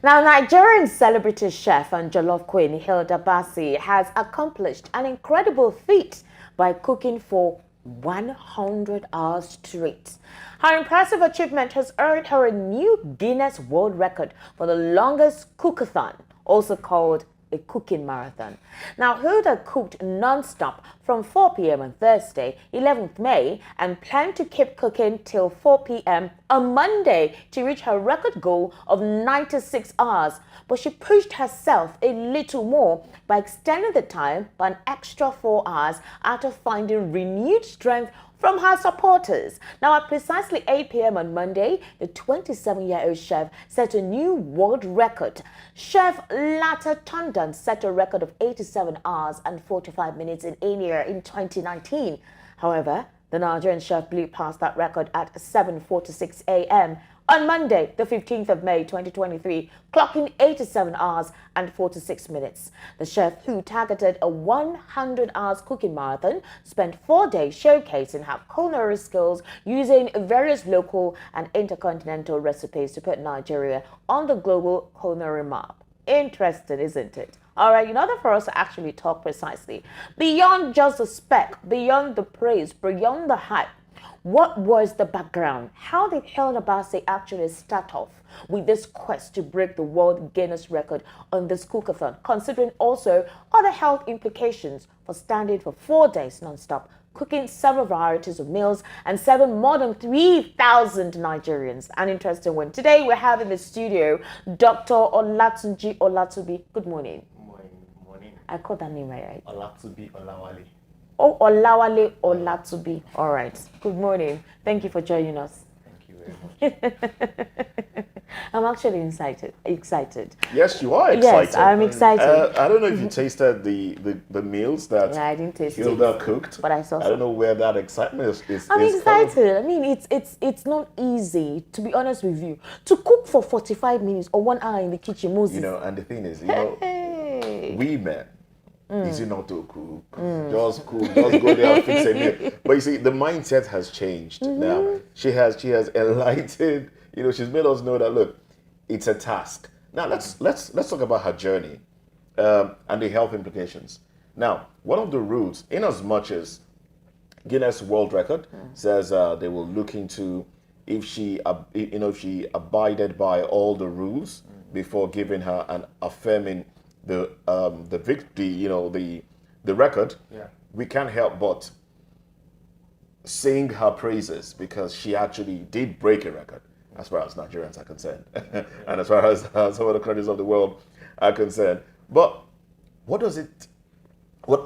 Now, Nigerian celebrity chef and jollof queen Hilda Baci has accomplished an incredible feat by cooking for 100 hours straight. Her impressive achievement has earned her a new Guinness World Record for the longest cookathon, also called a cooking marathon. Now, Hilda cooked non-stop from 4 p.m. on Thursday, 11th May, and planned to keep cooking till 4 p.m. on Monday to reach her record goal of 96 hours. But she pushed herself a little more by extending the time by an extra 4 hours after finding renewed strength from her supporters. Now, at precisely 8 p.m. on Monday, the 27-year-old chef set a new world record. Chef Lata Tondon set a record of 87 hours and 45 minutes in India in 2019. However, the Nigerian chef blew past that record at 7:46 a.m. on Monday, the 15th of May 2023, clocking 87 hours and 46 minutes. The chef, who targeted a 100 hours cooking marathon, spent 4 days showcasing her culinary skills using various local and intercontinental recipes to put Nigeria on the global culinary map. Interesting, isn't it? All right, in order for us to actually talk precisely, beyond just the spec, beyond the praise, beyond the hype, what was the background? How did Hilda Baci actually start off with this quest to break the world Guinness record on this cookathon, considering also other health implications for standing for 4 days non-stop, cooking several varieties of meals and serving more than 3,000 Nigerians? An interesting one. Today we're having in the studio Dr. Olatunji Olatubi. Good morning. Morning. I called that name right? Olatubi Olawale. Oh, Olawale Olatubi. All right. Good morning. Thank you for joining us. Thank you very much. I'm actually excited. Yes, you are excited. Yes, I'm excited. I don't know if you tasted the meals that Yeah, I didn't taste Hilda it, cooked, but I saw I don't some. know where that excitement is. I'm is excited. coming. I mean, it's not easy, to be honest with you, to cook for 45 minutes or 1 hour in the kitchen, Moses. You know, and the thing is, Hey. we men, easy not to cook. Just cook, just go there and fix a meal. But you see, the mindset has changed now. She has enlightened. You know, she's made us know that look, it's a task. Now let's talk about her journey and the health implications. Now, one of the rules, in as much as Guinness World Record says they will look into if she abided by all the rules before giving her and affirming the victory, the record. Yeah. We can't help but sing her praises because she actually did break a record as far as Nigerians are concerned and as far as some of the countries of the world are concerned. But what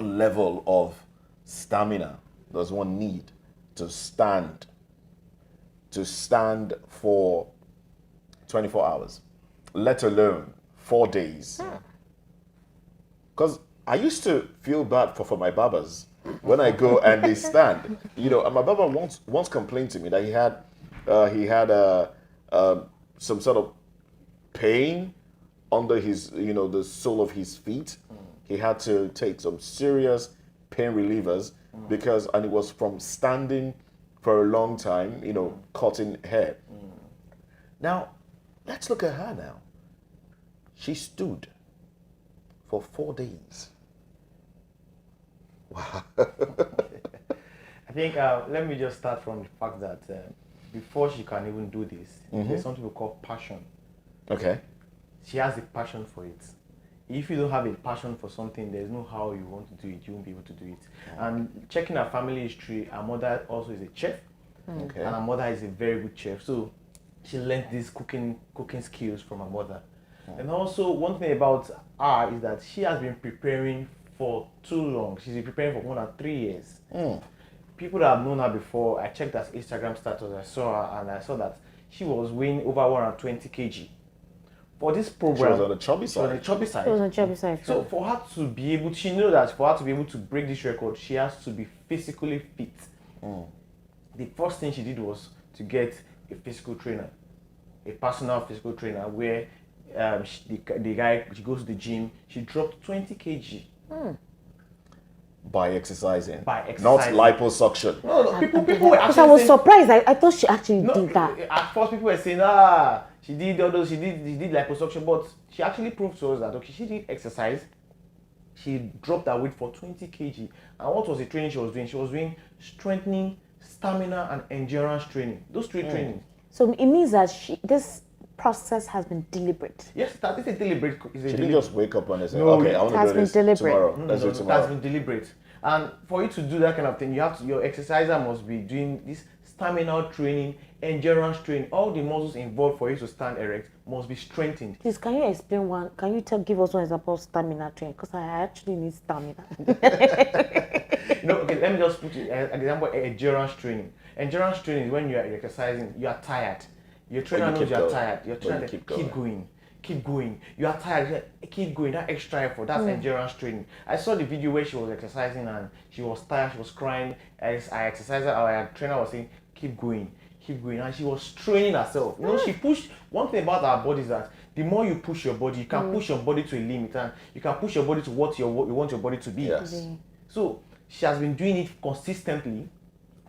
level of stamina does one need to stand for 24 hours, let alone 4 days? Because I used to feel bad for my barbers when I go and they stand. You know, and my barber once complained to me that he had some sort of pain under his, the sole of his feet. He had to take some serious pain relievers and it was from standing for a long time, cutting hair. Now, let's look at her now. She stood for 4 days. Wow. I think let me just start from the fact that before she can even do this, there's something we call passion. Okay. She has a passion for it. If you don't have a passion for something, there's no how you want to do it. You won't be able to do it. And checking her family history, her mother also is a chef. Okay. And her mother is a very good chef. So she learned these cooking skills from her mother. And also, one thing about her is that she has been preparing for too long. She's been preparing for more than 3 years. People that have known her before, I checked her Instagram status, I saw her, and I saw that she was weighing over 120 kg. For this program, She was on the chubby side. on the chubby side. It was on chubby side. So for her to be able, she knew that for her to be able to break this record, she has to be physically fit. The first thing she did was to get a physical trainer, a personal physical trainer, where the guy, she goes to the gym, she dropped 20 kg. By exercising. By Not exercising. liposuction. No, people were Because actually I was saying, surprised. I thought she actually no, did that. at first people were saying, She did all those. She did liposuction, but she actually proved to us that okay, she did exercise. She dropped her weight for 20 kg. And what was the training she was doing? She was doing strengthening, stamina, and endurance training. Those three trainings. So it means that this process has been deliberate. Yes, that is a deliberate. She didn't just wake up and say, No, okay, I want to do this tomorrow. Let's do it tomorrow. That's been deliberate. And for you to do that kind of thing, your exerciser must be doing this stamina training, endurance training. All the muscles involved for you to stand erect must be strengthened. Please, can you explain one? Can you give us one example of stamina training? Because I actually need stamina. Okay, let me just put an example: endurance training. Endurance training is when you are exercising, you are tired. Your trainer knows you are tired. Your trainer keep going. You are tired. Keep going. That extra effort. That's endurance training. I saw the video where she was exercising and she was tired. She was crying. As I exercised, our trainer was saying, "Keep going, and she was training herself. She pushed. One thing about our body is that the more you push your body, you can push your body to a limit, and you can push your body to what you want your body to be. Yes. So she has been doing it consistently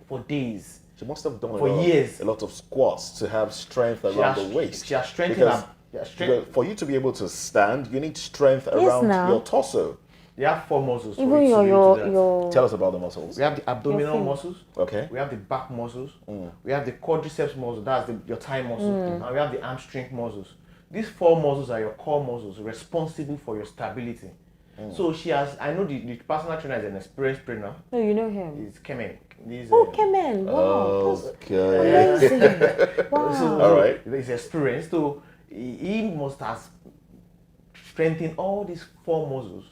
for days. She must have done for years a lot of squats to have strength around the waist. She has strengthened because for you to be able to stand, you need strength around your torso. They have 4 muscles. Even your Tell us about the muscles. We have the abdominal muscles. Okay. We have the back muscles. We have the quadriceps muscle. That's your thigh muscle. And we have the hamstring muscles. These 4 muscles are your core muscles, responsible for your stability. So she has. I know the personal trainer is an experienced trainer. No, you know him. It's Kemen. Kemen. Wow. Okay. Amazing. Wow. All right. He's experienced. So he must have strengthened all these 4 muscles.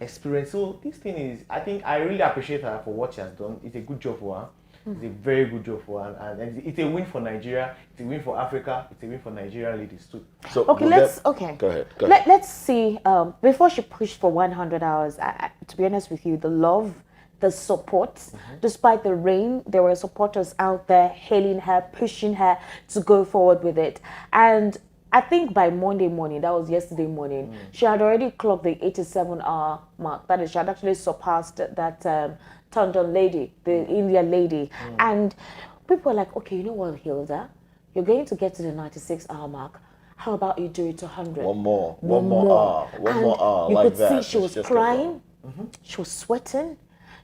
Experience. So this thing is, I think I really appreciate her for what she has done. It's a good job for her. It's a very good job for her, and it's a win for Nigeria. It's a win for Africa. It's a win for Nigerian ladies too. So Go ahead. Let's see. Before she pushed for 100 hours, to be honest with you, the love, the support, despite the rain, there were supporters out there hailing her, pushing her to go forward with it. And I think by Monday morning, that was yesterday morning, she had already clocked the 87-hour mark. That is, she had actually surpassed that Tandon lady, the Indian lady. And people were like, okay, you know what, Hilda? You're going to get to the 96-hour mark. How about you do it to 100? One more hour. One more hour. You like could that. see she was crying. She was sweating.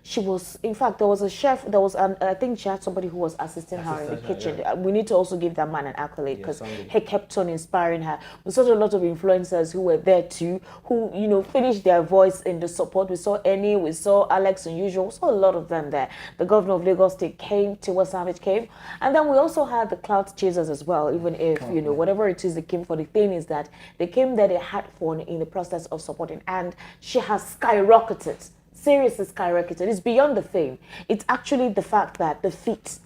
She was, in fact, there was a chef, I think she had somebody who was assisting her in the kitchen. Yeah. We need to also give that man an accolade because he kept on inspiring her. We saw a lot of influencers who were there too, who, finished their voice in the support. We saw Annie, we saw Alex Unusual, we saw a lot of them there. The governor of Lagos State came, Tiwa Savage came. And then we also had the clout chasers as well, even if, whatever it is they came for. The thing is that they came there, they had fun in the process of supporting. And she has skyrocketed. Seriously skyrocketed. It's beyond the fame. It's actually the fact that the feat,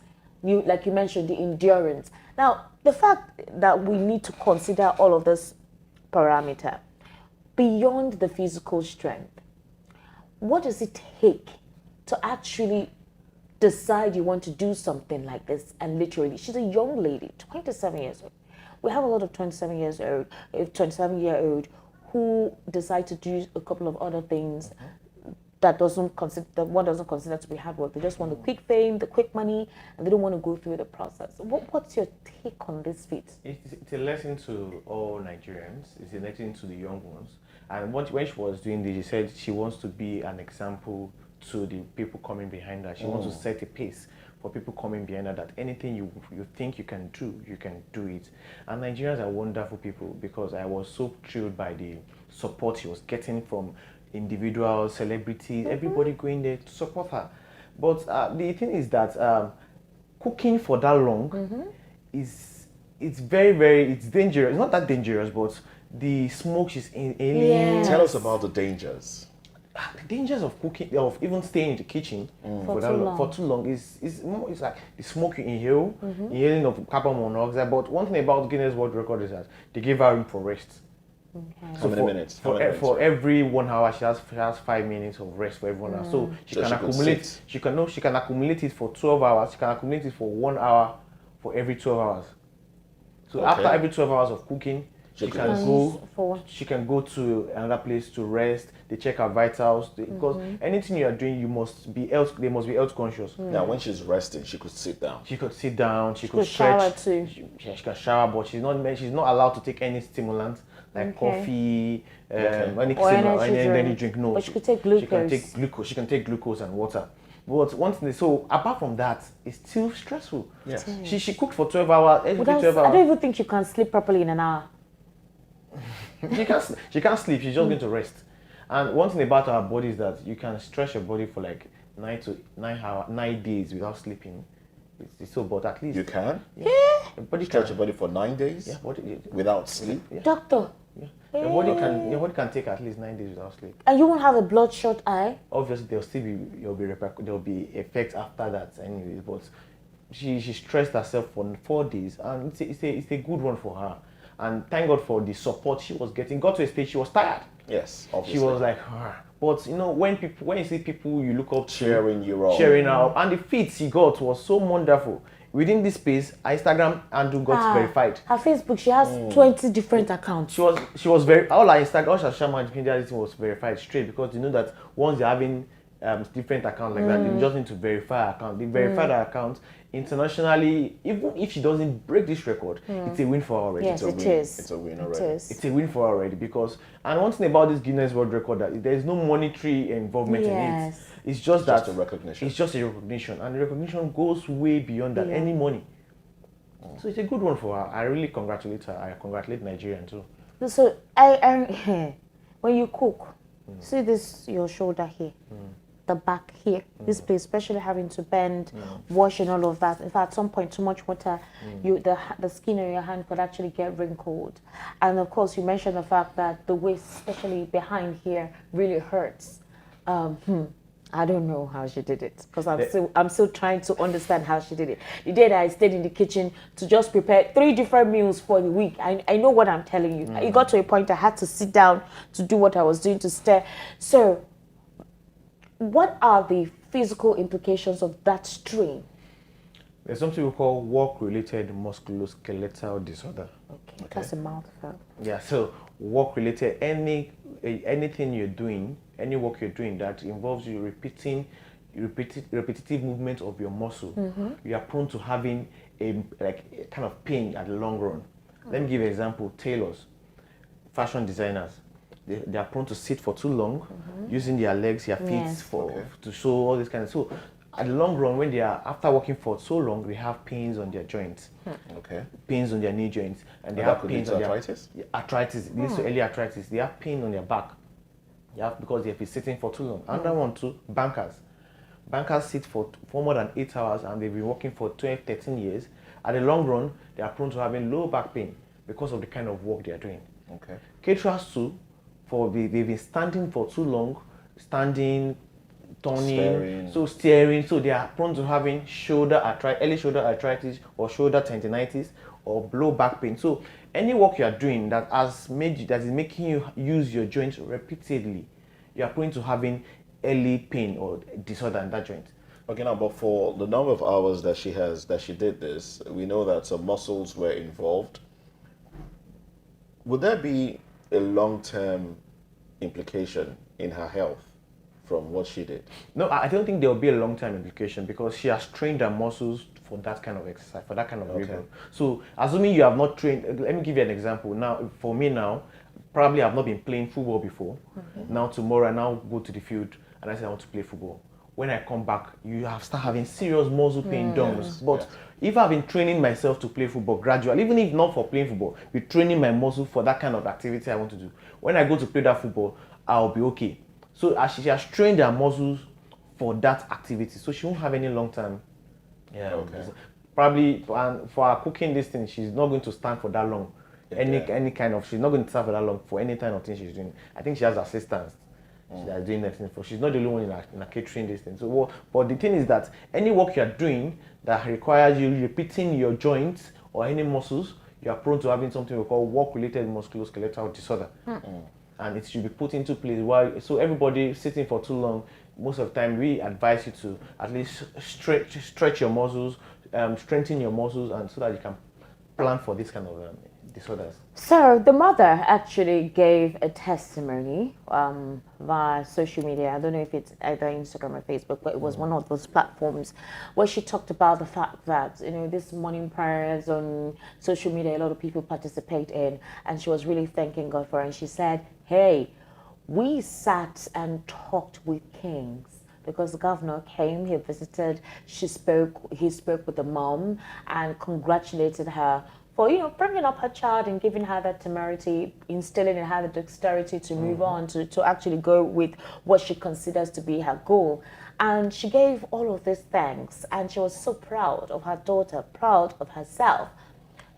like you mentioned, the endurance. Now, the fact that we need to consider all of this parameter beyond the physical strength. What does it take to actually decide you want to do something like this? And literally, she's a young lady, 27 years old. We have a lot of 27-year-old who decide to do a couple of other things that one doesn't consider to be hard work. They just want the quick fame, the quick money, and they don't want to go through the process. What's your take on this feat? It's a lesson to all Nigerians. It's a lesson to the young ones. And when she was doing this, she said she wants to be an example to the people coming behind her. She wants to set a pace for people coming behind her, that anything you think you can do it. And Nigerians are wonderful people, because I was so thrilled by the support she was getting from individuals, celebrities, everybody going there to support her. But the thing is that cooking for that long it's very, very, it's dangerous. It's not that dangerous, but the smoke is inhaling. Tell us about the dangers. The dangers of cooking, of even staying in the kitchen for too long is like the smoke you inhale, inhaling of carbon monoxide. But one thing about Guinness World Record is that they give her room for rest. Okay. How many minutes? For every 1 hour, she has 5 minutes of rest for every 1 hour. So she can accumulate. She can accumulate it for 12 hours. She can accumulate it for 1 hour for every 12 hours. So after every 12 hours of cooking, She could can rest. go. She can go to another place to rest. They check her vitals because anything you are doing, you must be health. They must be health conscious. Now, when she's resting, she could sit down. She could sit down. She could shower stretch. too. She can shower, but she's not allowed to take any stimulants like coffee, any Or stimulant, energy any drink. drink. No, But she could take glucose. She can take glucose and water. But one thing, so apart from that, it's still stressful. Yes. She cooked for 12 hours. Every 12 I hours. don't even think you can sleep properly in an hour. She can't sleep. She's just going to rest. And one thing about our body is that you can stretch your body for like 9 days without sleeping. It's so, but at least You can your body stretch can. your body for 9 days Body, without sleep. Doctor, your body can take at least 9 days without sleep. and you won't have a bloodshot eye? Obviously, there'll be effects after that, anyways. But she stressed herself for 4 days, and it's a good one for her. And thank God for the support she was getting. Got to a stage she was tired. Yes, obviously. She was like, but you know, when you see people you look up to cheering you on. cheering her up, and the feed she got was so wonderful. Within this space, her Instagram handle got verified. Her Facebook, she has 20 different accounts. She was very all her Instagram, all her social media everything was verified straight because you know that once you're having different accounts like that, you just need to verify her account. They verified her account internationally. Even if she doesn't break this record, it's a win for her already. Yes, It's a it win. is. It's a win It already. is. It's a win for her already because, and one thing about this Guinness World Record that there is no monetary involvement in it. Yes. It's just that a recognition. It's just a recognition, and the recognition goes way beyond that any money. So it's a good one for her. I really congratulate her. I congratulate Nigerian too. So when you cook, see this your shoulder here, the back here, this place, especially having to bend, wash and all of that. In fact, at some point, too much water, the skin on your hand could actually get wrinkled. And of course, you mentioned the fact that the waist, especially behind here, really hurts. I don't know how she did it because I'm still trying to understand how she did it. The day that I stayed in the kitchen to just prepare 3 different meals for the week, I know what I'm telling you. It got to a point I had to sit down to do what I was doing to stare. So, what are the physical implications of that strain? There's something we call work-related musculoskeletal disorder. Okay, that's a mouthful. Yeah, so work-related, anything you're doing, any work you're doing that involves you repeating repetitive movements of your muscle, you are prone to having a kind of pain at the long run. Let me give you an example. Tailors, fashion designers, they are prone to sit for too long, using their legs, their feet to show all this kind of. So at the long run, when they are after working for so long, they have pains on their joints. Okay. Pains on their knee joints, and they that have could pains lead on to their arthritis? arthritis. It leads to early arthritis. They have pain on their back. Because they've been sitting for too long. Another one too, bankers. Bankers sit for more than 8 hours and they've been working for 12, 13 years. At the long run, they are prone to having low back pain because of the kind of work they are doing. Okay. Caterers too, they've been standing for too long, turning, steering, so they are prone to having early shoulder arthritis or shoulder tendinitis or low back pain. So any work you are doing that is making you use your joints repeatedly, you are prone to having early pain or disorder in that joint. Okay, now, but for the number of hours that she did this, we know that some muscles were involved. Would there be a long-term implication in her health from what she did? No, I don't think there will be a long-term implication because she has trained her muscles for that kind of exercise, for that kind of rigor. So, assuming you have not trained, let me give you an example. Now, for me now, probably I've not been playing football before. Now, tomorrow, I now go to the field and I say I want to play football. When I come back, you have start having serious muscle pain dumps. But if I've been training myself to play football gradually, even if not for playing football, be training my muscle for that kind of activity I want to do. When I go to play that football, I'll be okay. So she has trained her muscles for that activity, so she won't have any long-term. Probably for her cooking this thing, she's not going to stand for that long. She's not going to stand for that long for any kind of thing she's doing. I think she has assistants. She's doing that thing for. She's not the only one in a catering this thing. So, but the thing is that any work you're doing that requires you repeating your joints or any muscles, you are prone to having something we call work-related musculoskeletal disorder. And it should be put into place. So everybody sitting for too long, most of the time we advise you to at least stretch your muscles, strengthen your muscles, and so that you can plan for this kind of disorders? So the mother actually gave a testimony via social media. I don't know if it's either Instagram or Facebook, but it was one of those platforms where she talked about the fact that, this morning prayers on social media, a lot of people participate in, and she was really thanking God for it. And she said, hey, we sat and talked with kings, because the governor came, he visited, he spoke with the mom and congratulated her for, bringing up her child and giving her that temerity, instilling in her the dexterity to move on, to actually go with what she considers to be her goal. And she gave all of these thanks, and she was so proud of her daughter, proud of herself.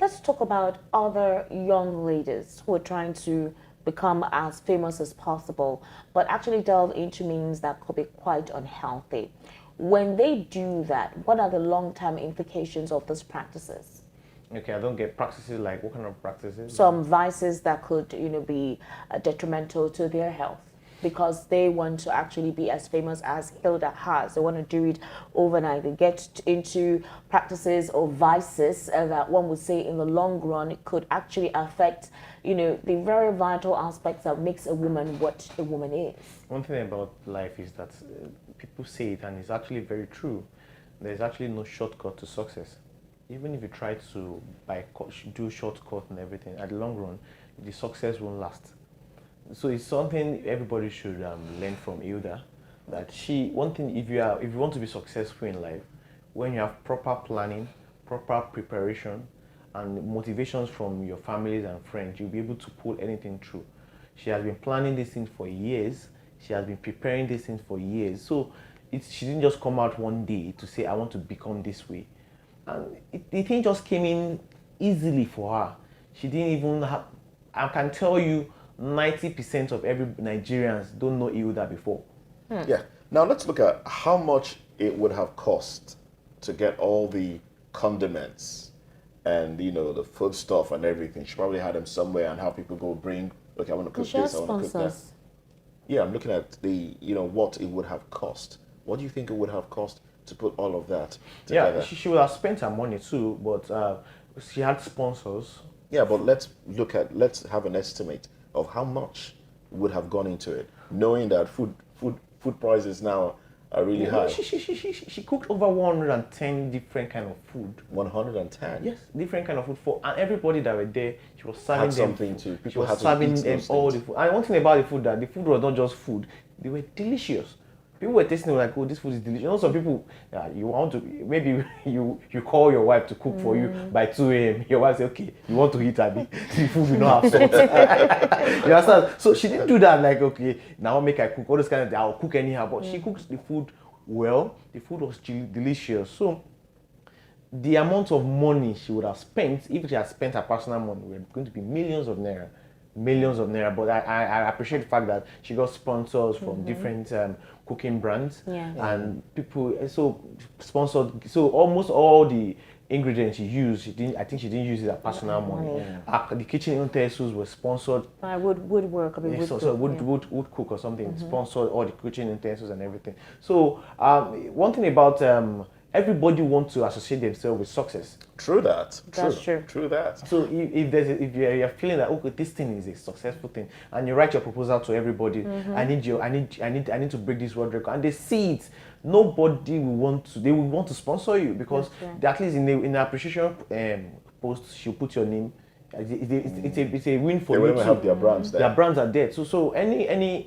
Let's talk about other young ladies who are trying to become as famous as possible, but actually delve into means that could be quite unhealthy. When they do that, what are the long-term implications of those practices? Okay, I don't get practices like what kind of practices? Some vices that could, be detrimental to their health, because they want to actually be as famous as Hilda has. They want to do it overnight. They get into practices or vices that one would say in the long run it could actually affect, the very vital aspects that makes a woman what a woman is. One thing about life is that people say it, and it's actually very true. There's actually no shortcut to success. Even if you try to do shortcut and everything, at the long run, the success won't last. So it's something everybody should learn from Hilda. That one thing, if you want to be successful in life, when you have proper planning, proper preparation, and motivations from your families and friends, you'll be able to pull anything through. She has been planning these things for years. She has been preparing these things for years. So she didn't just come out one day to say, I want to become this way. And the thing just came in easily for her. She didn't even have, I can tell you, 90% of every Nigerians don't know Hilda before. Yeah. Now let's look at how much it would have cost to get all the condiments and the food stuff and everything. She probably had them somewhere, and how people go bring, okay, I want to cook this, I want to cook that. Yeah, I'm looking at the what it would have cost. What do you think it would have cost to put all of that together? Yeah, she would have spent her money too, but she had sponsors. Yeah, but let's have an estimate of how much would have gone into it, knowing that food prices now are really high. She cooked over 110 different kind of food. 110? Yes, different kind of food for, and everybody that were there, she was serving Had them something to, people she was had to serving eat them those all things. the food. And one thing about the food, that the food was not just food; they were delicious. People were tasting it like, oh, this food is delicious. Some people, you want to, maybe you call your wife to cook for you by 2 a.m. Your wife say, okay, you want to eat, Abby? The food will not have salt. You understand? So she didn't do that like, okay, now make I cook. All this kind of thing, I'll cook anyhow. But she cooks the food well. The food was delicious. So the amount of money she would have spent, if she had spent her personal money, were going to be millions of naira. But I appreciate the fact that she got sponsors from different cooking brands, and people sponsored. So almost all the ingredients she used, I think she didn't use it as personal money. The kitchen utensils were sponsored. Woodwork, wood cook or something, sponsored all the kitchen utensils and everything. So one thing about everybody wants to associate themselves with success. True that. That's true. True that. So if you're feeling that, okay, this thing is a successful thing, and you write your proposal to everybody, I need to break this world record, and they see it, nobody will want to. They will want to sponsor you, because at least in the appreciation post, she'll put your name. It's a win for they you will too. have their brands there. Their brands are there. So any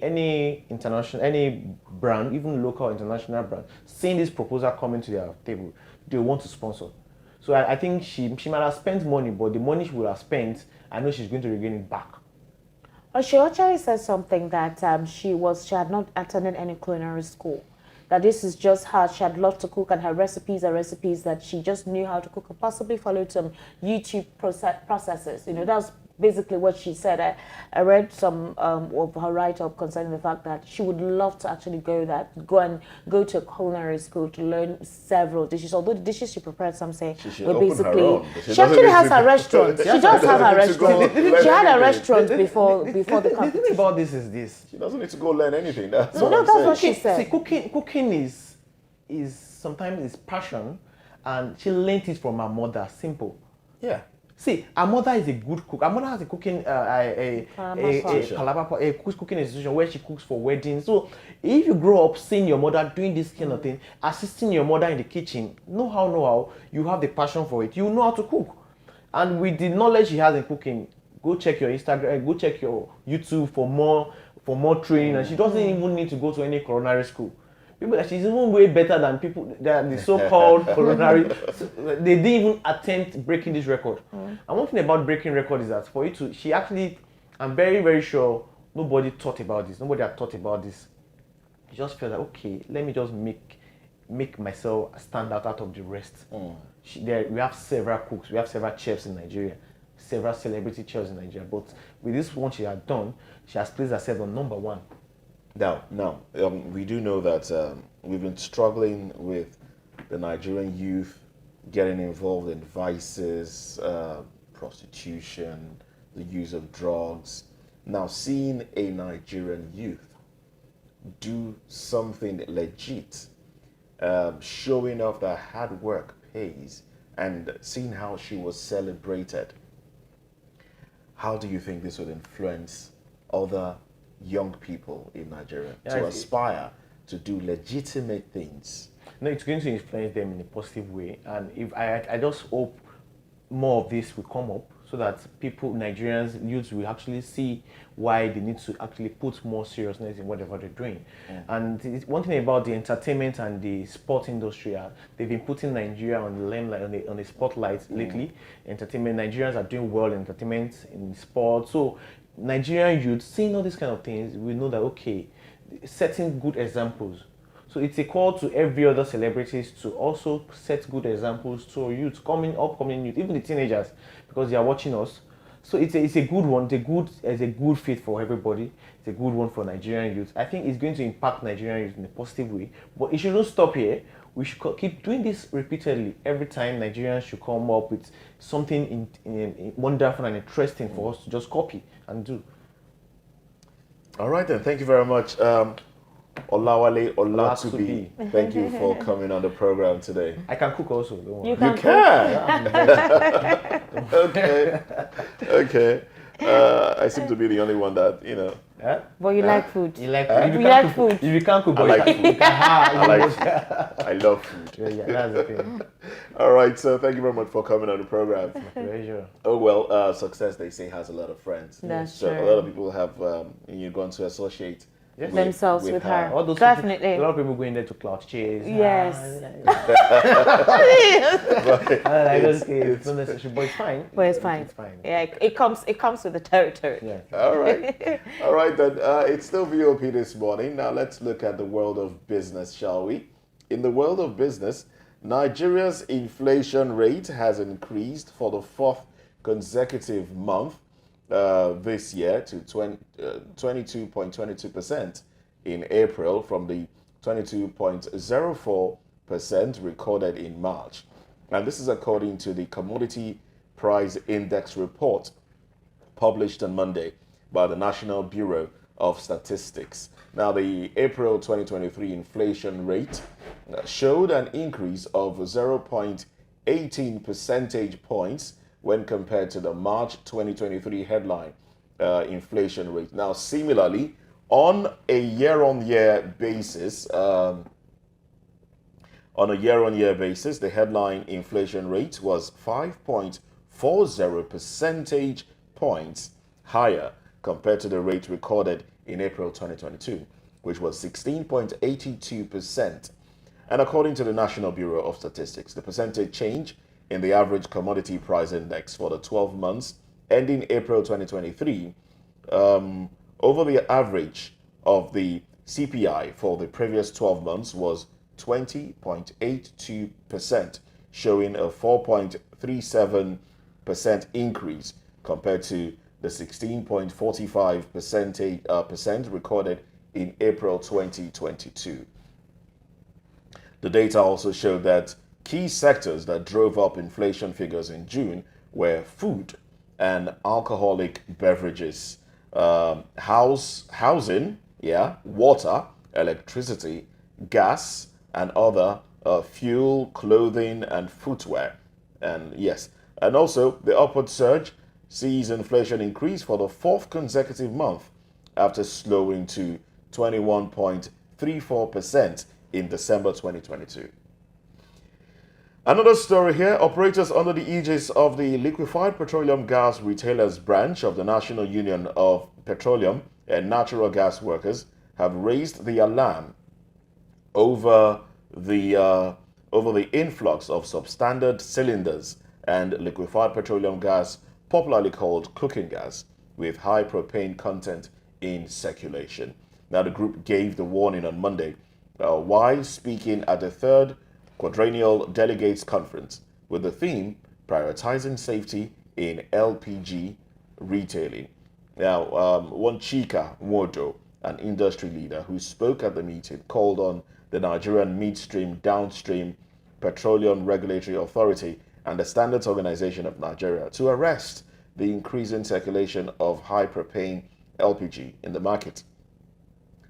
international, any brand, even local international brand, seeing this proposal coming to their table, they want to sponsor. So I think she might have spent money, but the money she would have spent, I know she's going to regain it back. Well, she actually said something that she had not attended any culinary school. That this is just her. She had loved to cook, and her recipes are recipes that she just knew how to cook, and possibly followed some YouTube processes. That's basically what she said. I read some of her write-up concerning the fact that she would love to actually go to a culinary school to learn several dishes. Although the dishes she prepared, some say, were basically. She actually has her restaurant. She does have her restaurant. She had a restaurant before the competition. The thing about this is this. She doesn't need to go learn anything. That's what she said. See, cooking is sometimes it's passion, and she learned it from her mother. Simple. Yeah. See, our mother is a good cook. Our mother has a cooking, cooking institution where she cooks for weddings. So, if you grow up seeing your mother doing this kind of thing, assisting your mother in the kitchen, know how, you have the passion for it. You know how to cook, and with the knowledge she has in cooking, go check your Instagram, go check your YouTube for more training, and she doesn't even need to go to any culinary school. People that she's even way better than people that the so-called culinary. They didn't even attempt breaking this record. And one thing about breaking record is that for you to, she actually, I'm very very sure nobody thought about this. Nobody had thought about this. She just felt like, okay, let me just make myself stand out of the rest. We have several cooks, we have several chefs in Nigeria, several celebrity chefs in Nigeria. But with this one she had done, she has placed herself on number one. Now, we do know that we've been struggling with the Nigerian youth getting involved in vices, prostitution, the use of drugs. Now, seeing a Nigerian youth do something legit, showing off that hard work pays, and seeing how she was celebrated, how do you think this would influence other young people in Nigeria to aspire to do legitimate things? No, it's going to influence them in a positive way, and if I just hope more of this will come up so that people, Nigerians, youths will actually see why they need to actually put more seriousness in whatever they're doing. And one thing about the entertainment and the sport industry, they've been putting Nigeria on the limelight, on the spotlight lately. Entertainment, Nigerians are doing well in entertainment, in sport. So Nigerian youth seeing all these kind of things, we know that, okay, setting good examples. So it's a call to every other celebrities to also set good examples to youth, upcoming youth, even the teenagers, because they are watching us. So it's a good one. It's a good fit for everybody. It's a good one for Nigerian youth. I think it's going to impact Nigerian youth in a positive way. But it shouldn't stop here. We should keep doing this repeatedly. Every time Nigerians should come up with something wonderful and interesting for us to just copy and do. All right then, thank you very much. Olawale Olatubi, thank you for coming on the program today. I can cook also. Don't worry. You can. Okay. I seem to be the only one that, Yeah? But you like food. You like You like food. If you can't cook, I like food. I like food. I love food. Yeah, that's the thing. All right, so thank you very much for coming on the program. Pleasure. Oh, well, success, they say, has a lot of friends. That's so true. a lot of people have gone to associate Themselves with her. All those Definitely. People, a lot of people going there to clout chase. Yes. I just it's not necessary, but it's fine. But it's fine. It's fine. Yeah, it comes with the territory. Yeah. All right. All right, then. It's still VOP this morning. Now, let's look at the world of business, shall we? In the world of business, Nigeria's inflation rate has increased for the fourth consecutive month this year to 22.22% in April from the 22.04% recorded in March. And this is according to the Commodity Price Index report published on Monday by the National Bureau of Statistics. Now, the April 2023 inflation rate showed an increase of 0.18 percentage points when compared to the March 2023 headline inflation rate. Now, similarly, on a year-on-year basis, the headline inflation rate was 5.40 percentage points higher compared to the rate recorded in April 2022, which was 16.82%. And according to the National Bureau of Statistics, the percentage change in the average commodity price index for the 12 months ending April 2023 over the average of the CPI for the previous 12 months was 20.82%, showing a 4.37% increase compared to the 16.45% recorded in April 2022. The data also showed that key sectors that drove up inflation figures in June were food and alcoholic beverages, housing, water, electricity, gas, and other fuel, clothing, and footwear. And yes, And also, the upward surge sees inflation increase for the fourth consecutive month after slowing to 21.34% in December 2022. Another story here, operators under the aegis of the Liquefied Petroleum Gas Retailers branch of the National Union of Petroleum and Natural Gas Workers have raised the alarm over the influx of substandard cylinders and liquefied petroleum gas, popularly called cooking gas, with high propane content in circulation. Now, the group gave the warning on Monday while speaking at the third quadrennial delegates conference with the theme prioritizing safety in LPG retailing. Now, one Chika Wodo, an industry leader who spoke at the meeting, called on the Nigerian Midstream Downstream Petroleum Regulatory Authority and the Standards Organization of Nigeria to arrest the increasing circulation of high propane LPG in the market,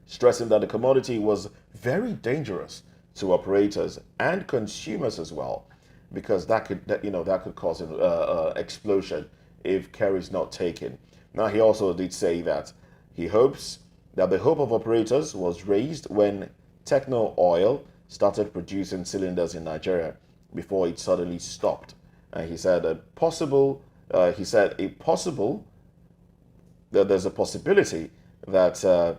stressing that the commodity was very dangerous to operators and consumers as well, because that could cause an explosion if care is not taken. Now, he also did say that he hopes that the hope of operators was raised when Techno Oil started producing cylinders in Nigeria before it suddenly stopped. And he said that there's a possibility that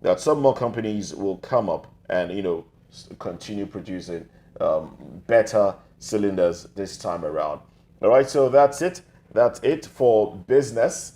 that some more companies will come up and continue producing better cylinders this time around. All right, so that's it for business.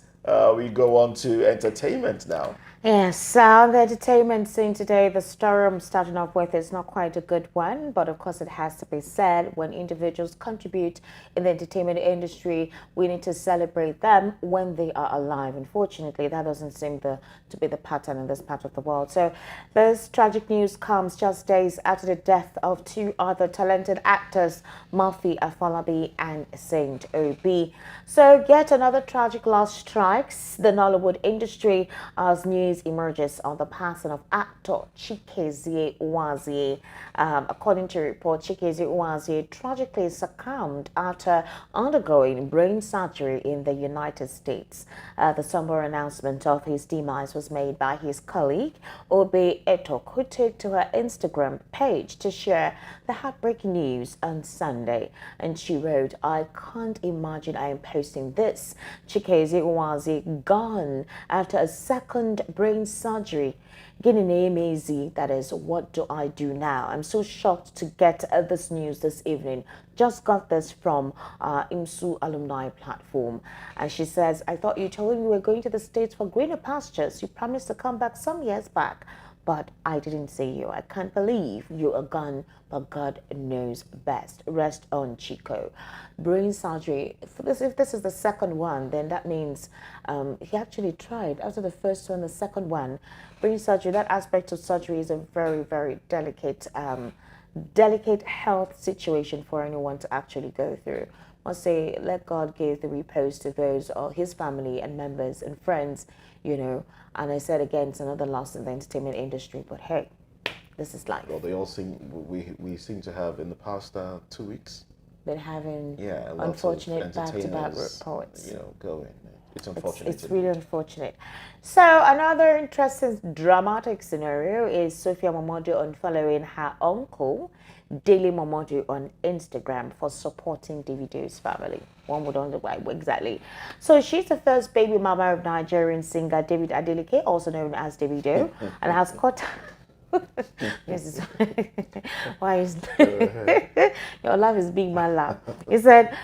We go on to entertainment now. Yes, the entertainment scene today, the story I'm starting off with is not quite a good one, but of course it has to be said. When individuals contribute in the entertainment industry, we need to celebrate them when they are alive. Unfortunately, that doesn't seem to be the pattern in this part of the world. So this tragic news comes just days after the death of two other talented actors, Murphy Afolabi and Saint Obi. So yet another tragic loss strikes the Nollywood industry as news emerges on the passing of actor Chikezie Uwazie. According to report, Chikezie Uwazie tragically succumbed after undergoing brain surgery in the United States. The somber announcement of his demise was made by his colleague, Obe Etok, who took to her Instagram page to share the heartbreaking news on Sunday. And she wrote, "I can't imagine I am posting this. Chikezie Uwazie gone after a second brain surgery. Getting AMAZ, that is, what do I do now? I'm so shocked to get this news this evening. Just got this from IMSU alumni platform." And she says, "I thought you told me you were going to the States for greener pastures. You promised to come back some years back, but I didn't see you. I can't believe you are gone, but God knows best. Rest on, Chico." Brain surgery, if this is the second one, then that means he actually tried. After the first one, the second one, brain surgery, that aspect of surgery is a very, very delicate health situation for anyone to actually go through. I must say, let God give the repose to those or his family and members and friends, And I said again, it's another loss in the entertainment industry, but hey, this is life. Well, they all we seem to have in the past 2 weeks been having unfortunate back-to-back reports. Going. It's unfortunate. It's really unfortunate. So another interesting dramatic scenario is Sophia Momodu unfollowing her uncle, Daily Momodu, on Instagram for supporting Davido's family. One would wonder why exactly. So she's the first baby mama of Nigerian singer David Adeleke, also known as Davido, and has caught... This is why is your laugh is big man laugh. He said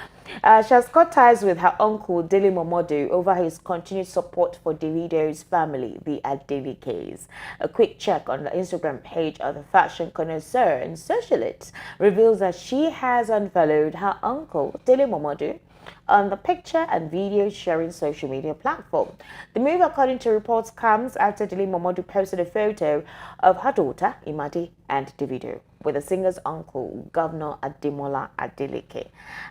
she has cut ties with her uncle Daily Momodu over his continued support for Davido's family, the Adelekes. A quick check on the Instagram page of the fashion connoisseur and socialite reveals that she has unfollowed her uncle Daily Momodu on the picture and video sharing social media platform. The move, according to reports, comes after Daily Momodu posted a photo of her daughter, Imadi, and Davido with the singer's uncle, Governor Ademola Adeleke.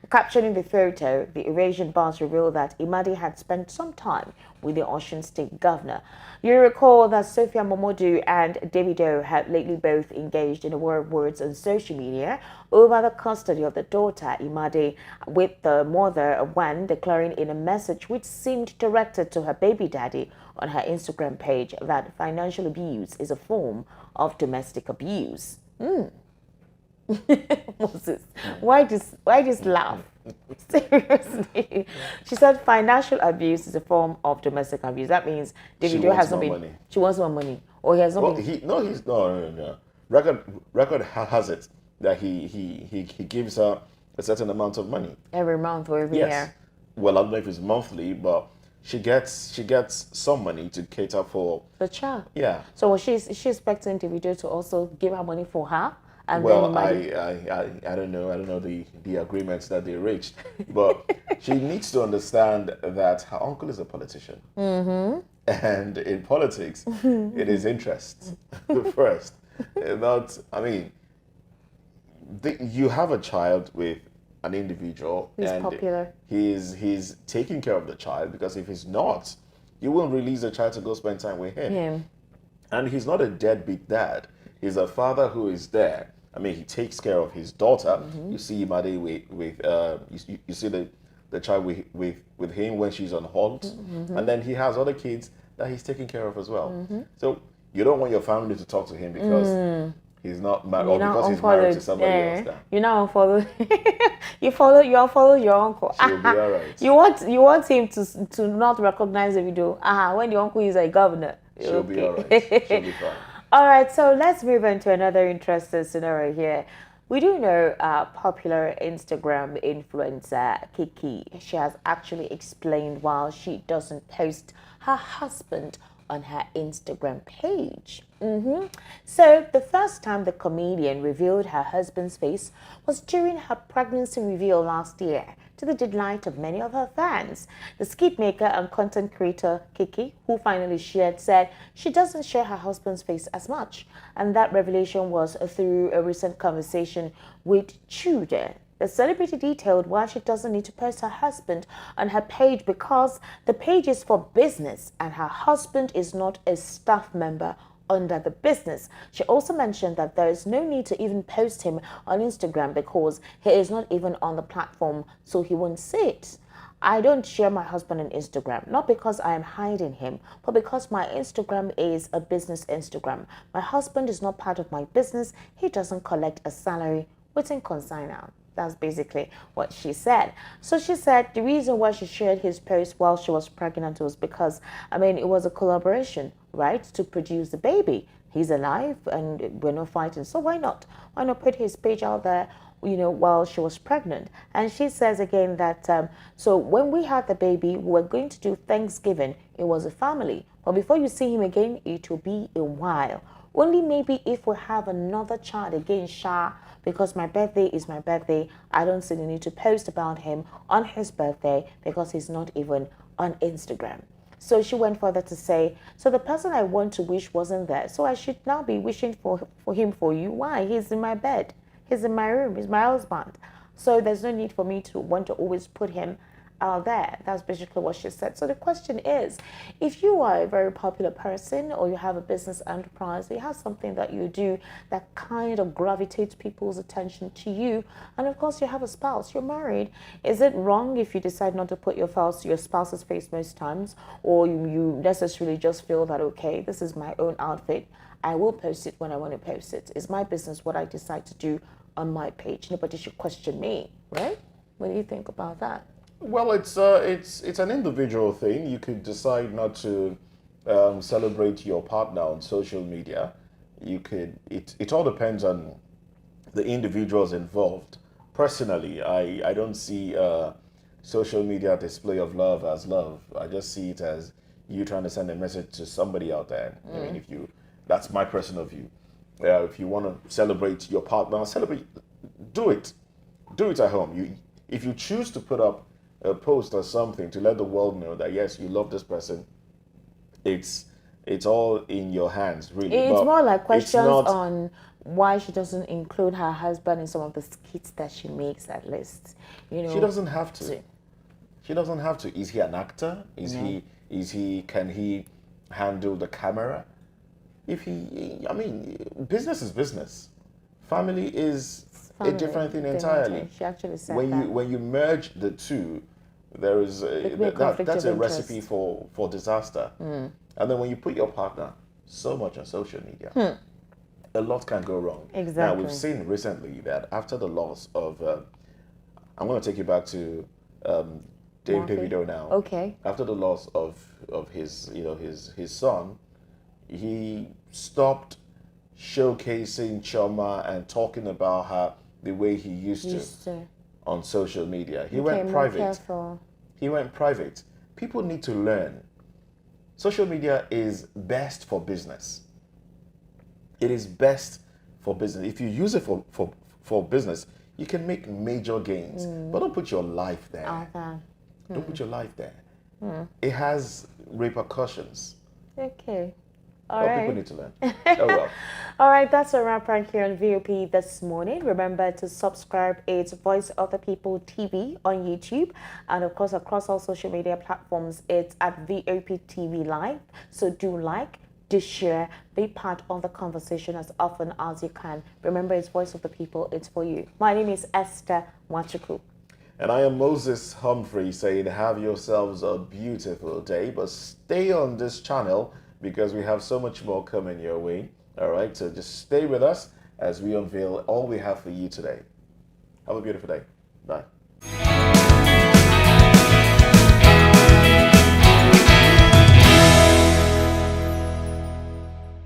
Captioning the photo, the Eurasian boss revealed that Imadi had spent some time with the Osun State Governor. You recall that Sophia Momodu and Davido had lately both engaged in a war of words on social media over the custody of the daughter, Imade, with the mother, Wan, declaring in a message which seemed directed to her baby daddy on her Instagram page that financial abuse is a form of domestic abuse. Moses, why this laugh? Seriously. She said financial abuse is a form of domestic abuse. That means Davido has not been money. She wants more money. Or he has not been He's no. Record has it that he gives her a certain amount of money every month or every year. Well, I don't know if it's monthly, but she gets some money to cater for the child. Yeah. So was she expecting Davido to also give her money for her? And well, then I don't know the agreements that they reached, but she needs to understand that her uncle is a politician, and in politics, it is interest first. Not, I mean, you have a child with an individual, he's and popular. He's taking care of the child, because if he's not, you won't release the child to go spend time with him. Yeah. And he's not a deadbeat dad. He's a father who is there. I mean, he takes care of his daughter. You see Imade you see the child with him when she's on hold, and then he has other kids that he's taking care of as well. So you don't want your family to talk to him because he's not married, or because he's married to somebody else. Now. You now unfollow. you unfollow your uncle. She'll be all right. You want him to not recognize the video. When the uncle is a governor. She'll be all right. She'll be fine. All right, so let's move on to another interesting scenario here. We do know popular Instagram influencer Kiki. She has actually explained why she doesn't post her husband on her Instagram page. So the first time the comedian revealed her husband's face was during her pregnancy reveal last year, to the delight of many of her fans. The skit maker and content creator Kiki, who finally shared, said she doesn't share her husband's face as much, and that revelation was through a recent conversation with Chude. The celebrity detailed why she doesn't need to post her husband on her page, because the page is for business and her husband is not a staff member under the business. She also mentioned that there is no need to even post him on Instagram because he is not even on the platform, so he won't see it. I don't share my husband on Instagram, not because I am hiding him, but because my Instagram is a business Instagram. My husband is not part of my business. He doesn't collect a salary within consign now. That's basically what she said. So she said the reason why she shared his post while she was pregnant was because, it was a collaboration, right, to produce the baby. He's alive and we're not fighting. So why not? Why not put his page out there, while she was pregnant? And she says again that, so when we had the baby, we were going to do Thanksgiving. It was a family. But before you see him again, it will be a while. Only maybe if we have another child again, because my birthday is my birthday, I don't see the need to post about him on his birthday because he's not even on Instagram. So she went further to say, so the person I want to wish wasn't there, so I should now be wishing for him for you. Why? He's in my bed. He's in my room. He's my husband. So there's no need for me to want to always put him out there. That's basically what she said. So the question is, if you are a very popular person or you have a business enterprise, you have something that you do that kind of gravitates people's attention to you, and of course you have a spouse, you're married, is it wrong if you decide not to put your spouse's face most times, or you necessarily just feel that, okay, this is my own outfit, I will post it when I want to post it. It's my business what I decide to do on my page. Nobody should question me, right? What do you think about that? Well, it's an individual thing. You could decide not to celebrate your partner on social media. You could. It all depends on the individuals involved. Personally, I don't see social media display of love as love. I just see it as you trying to send a message to somebody out there. I mean, that's my personal view. If you want to celebrate your partner, do it at home. If you choose to put up a post or something to let the world know that yes, you love this person, it's all in your hands, really. It's more like questions on why she doesn't include her husband in some of the skits that she makes, at least. She doesn't have to. She doesn't have to. Is he an actor? Is Can he handle the camera? I mean, business is business. Family is a Family, different thing different entirely. thing. She actually said When that. you merge the two, there is It may conflict that's of a recipe interest. for disaster. And then when you put your partner so much on social media, a lot can go wrong. Now Exactly. we've seen recently that after the loss of, I'm going to take you back to Murphy? Davido now. Okay. After the loss of his his son, he stopped showcasing Choma and talking about her the way he used to on social media. He went Became more private. careful. He went private. People need to learn. Social media is best for business. It is best for business. If you use it for business, you can make major gains. But don't put your life there. Out there. Don't put your life there. It has repercussions. Okay. All Well, right. people need to learn. Oh well. All right, that's a wrap right here on VOP this morning. Remember to subscribe. It's Voice of the People TV on YouTube. And of course, across all social media platforms, it's at VOP TV Live. So do like, do share, be part of the conversation as often as you can. Remember, it's Voice of the People. It's for you. My name is Esther Wachuku. And I am Moses Humphrey saying have yourselves a beautiful day, but stay on this channel because we have so much more coming your way. All right, so just stay with us as we unveil all we have for you today. Have a beautiful day. Bye.